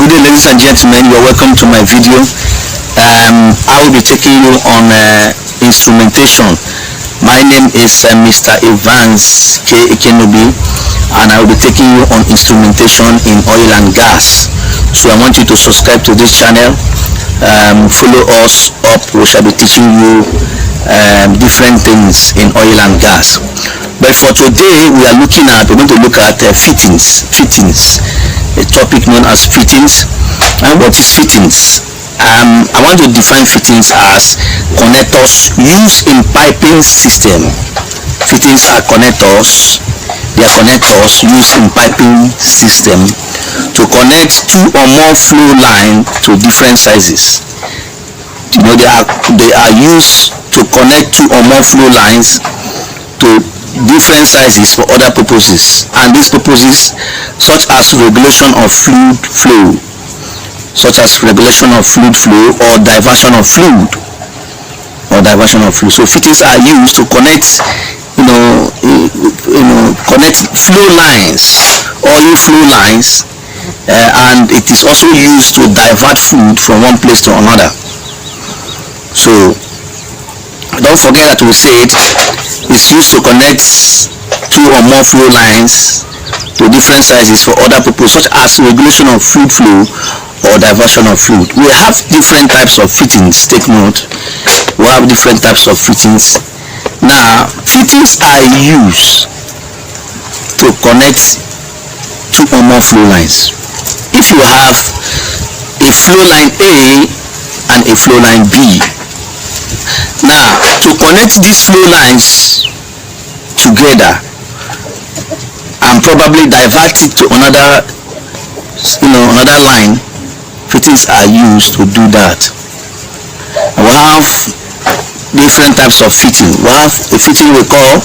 Good day, ladies and gentlemen. You're welcome to my video. I will be taking you on instrumentation. My name is Mr. Evans K. Ikenobi, and I will be taking you on instrumentation in oil and gas. So I want you to subscribe to this channel. Follow us up. We shall be teaching you different things in oil and gas. But for today, we're going to look at fittings, a topic known as fittings. And what is fittings? I want to define fittings as connectors used in piping system. Fittings are connectors. They are connectors used in piping system to connect two or more flow lines to different sizes. You know, they are used to connect two or more flow lines to different sizes for other purposes, and these purposes such as regulation of fluid flow, or diversion of fluid, So fittings are used to connect, connect flow lines, oil flow lines, and it is also used to divert fluid from one place to another. So don't forget that we said it's used to connect two or more flow lines to different sizes for other purposes, such as regulation of fluid flow or diversion of fluid. We have different types of fittings. Take note. We have different types of fittings. Now, fittings are used to connect two or more flow lines. If you have a flow line A and a flow line B, now to connect these flow lines together and probably divert it to another line, fittings are used to do that. We have different types of fitting. We have a fitting we call,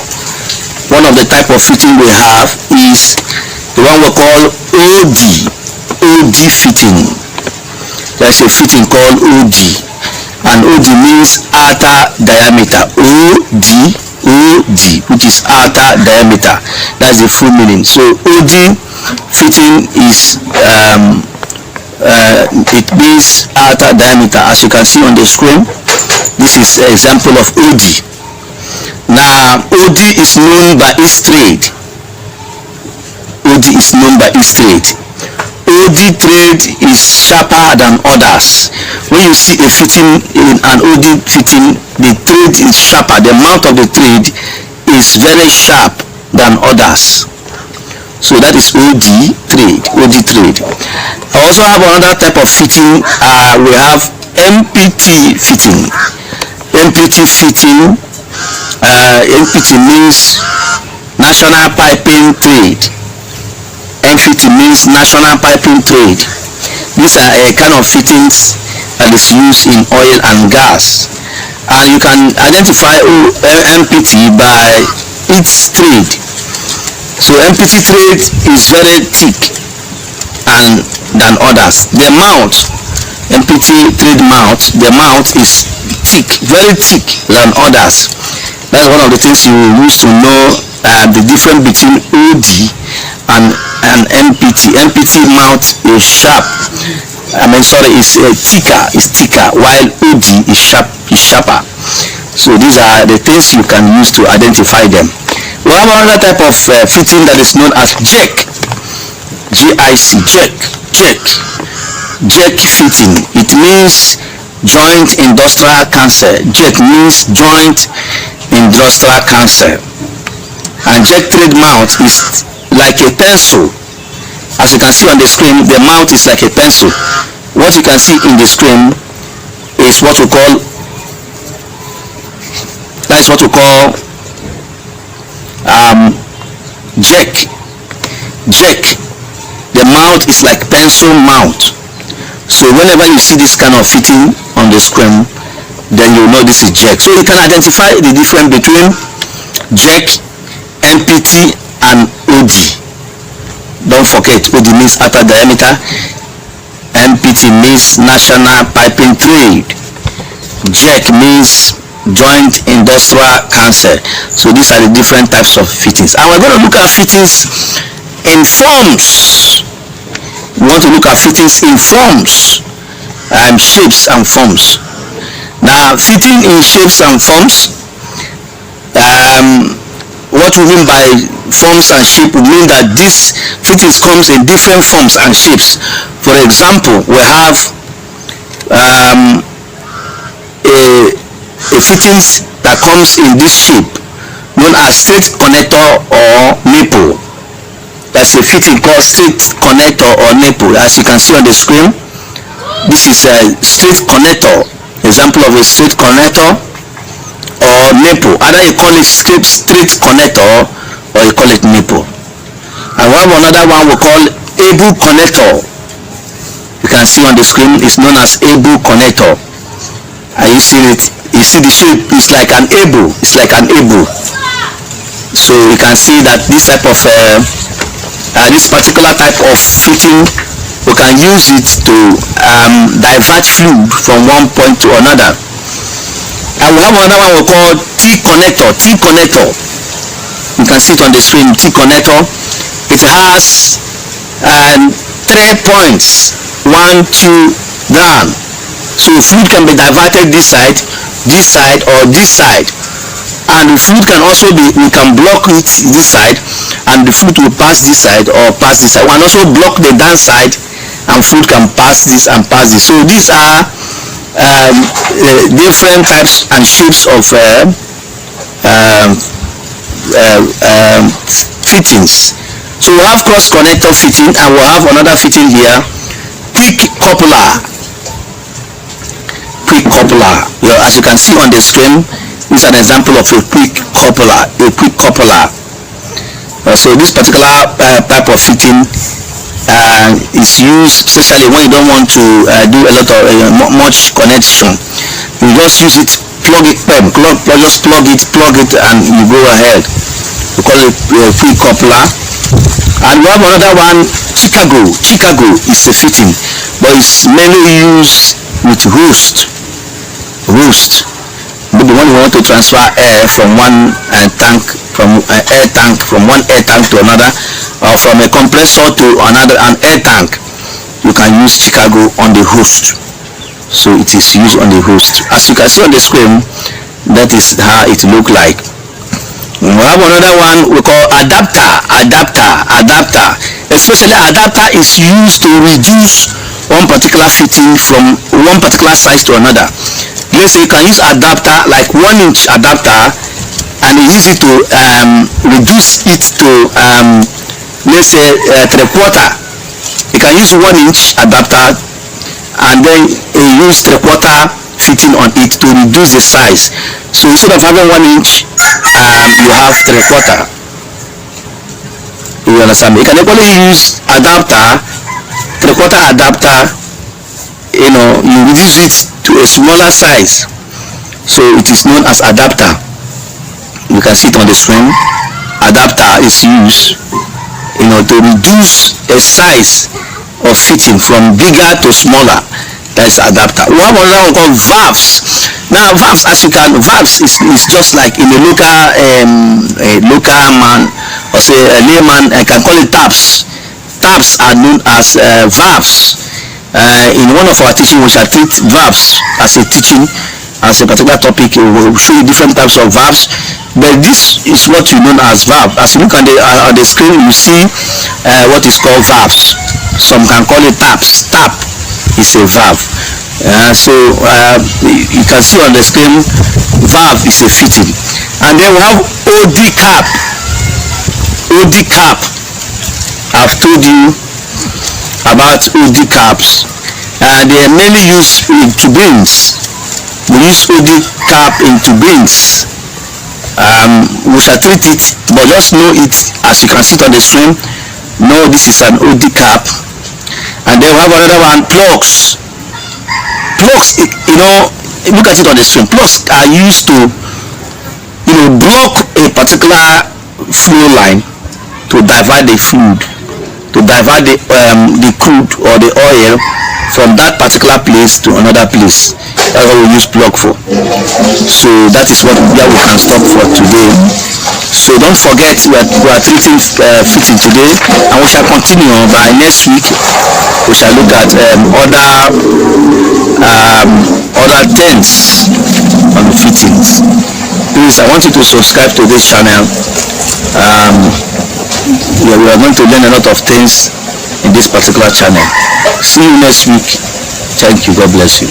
one of the type of fitting we have is the one we call OD fitting. There's a fitting called OD, and OD means outer diameter. OD, which is outer diameter. That's the full meaning. So OD fitting is it means outer diameter. As you can see on the screen, this is an example of OD. Now OD is known by its trade. OD trade is sharper than others. When you see a fitting in an OD fitting, the trade is sharper. The mouth of the trade is very sharp than others. So that is OD trade. I also have another type of fitting. We have MPT fitting. MPT means National Piping Trade. MPT means National Piping Trade. These are a kind of fittings that is used in oil and gas, and you can identify MPT by its trade. So MPT trade is very thick than others. The mouth, MPT trade mouth, the mouth is thick, very thick than others. That's one of the things you use to know the difference between OD and MPT. MPT mouth is sharp. Is thicker, while OD is sharper. So these are the things you can use to identify them. We have another type of fitting that is known as JIC. JIC fitting. It means joint industrial cancer. JIC means joint industrial cancer. And JIC trade mouth is like a pencil. As you can see on the screen, the mouth is like a pencil. What you can see in the screen is what we call JIC. The mouth is like pencil mouth. So whenever you see this kind of fitting on the screen, then you know this is JIC. So you can identify the difference between JIC, MPT, and OD. Don't forget, OD means outer diameter, MPT means National Piping Trade, JIC means joint industrial cancer. So these are the different types of fittings, and we're going to look at fittings in forms. we want to look at fittings in forms, shapes and forms. Now, fitting in shapes and forms, what we mean by forms and shape, we mean that this fittings comes in different forms and shapes. For example, we have a fittings that comes in this shape known as straight connector or nipple. That's a fitting called straight connector or nipple. As you can see on the screen, this is a straight connector, example of a straight connector or nipple. Either you call it straight connector or you call it nipple. And we have another one we call able connector. You can see on the screen, it's known as able connector. And you see it, you see the shape is like an able, it's like an able. So you can see that this type of this particular type of fitting, we can use it to divert fluid from one point to another. And we have another one we call T-connector. T-connector, you can see it on the screen. T-connector, it has 3 points, 1, 2 down. So fluid can be diverted this side, or this side. And the fluid can also be, we can block it this side, and the fluid will pass this side or pass this side. We can also block the down side, and fluid can pass this and pass this. So these are different types and shapes of fittings. So we have cross connector fitting, and we have another fitting here, quick coupler. Quick coupler. As you can see on the screen, this is an example of a quick coupler. So this particular type of fitting is used especially when you don't want to do a lot of much connection. You just use it, just plug it, and you go ahead. We call it a quick coupler. And we have another one, Chicago. Chicago is a fitting, but it's mainly used with roost. Maybe when you want to transfer air from one tank, from an air tank to another, or from a compressor to an air tank, you can use Chicago on the host. So it is used on the host. As you can see on the screen, that is how it look like. We have another one we call adapter. Especially adapter is used to reduce one particular fitting from one particular size to another. Let's say you can use adapter like 1-inch adapter, and you use it to reduce it to let's say 3/4. You can use 1-inch adapter and then use 3/4 fitting on it to reduce the size. So instead of having 1-inch, you have 3/4. You understand? You can equally use adapter, 3/4 adapter. You reduce it to a smaller size, so it is known as adapter. You can see it on the screen. Adapter is used to reduce a size of fitting from bigger to smaller. That's adapter. We have another one called valves. Now valves, valves is just like in a local man, or say a layman, I can call it taps. Taps are known as valves. In one of our teaching, we shall treat valves as a teaching, as a particular topic. We will show you different types of valves, but this is what you know as valve. As you look on the screen, you see what is called valves. Some can call it taps. Tap is a valve. So you can see on the screen, valve is a fitting. And then we have OD cap. OD cap. I've told you about OD caps, and they are mainly used into bins. We use OD cap into bins. We shall treat it, but just know it as you can see it on the screen. Know this is an OD cap. And then we have another one, plugs. Plugs, look at it on the screen. Plugs are used to block a particular flow line to divert the fluid, to divert the crude or the oil from that particular place to another place. That's what we use plug for. So that is where we can stop for today. So don't forget we are treating fitting today, and we shall continue on. By next week we shall look at other things on the fittings. Please, I want you to subscribe to this channel. We are going to learn a lot of things in this particular channel. See you next week. Thank you. God bless you.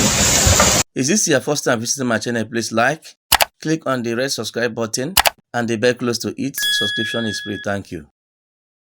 Is this your first time visiting my channel? Please like, click on the red subscribe button and the bell close to it. Subscription is free. Thank you.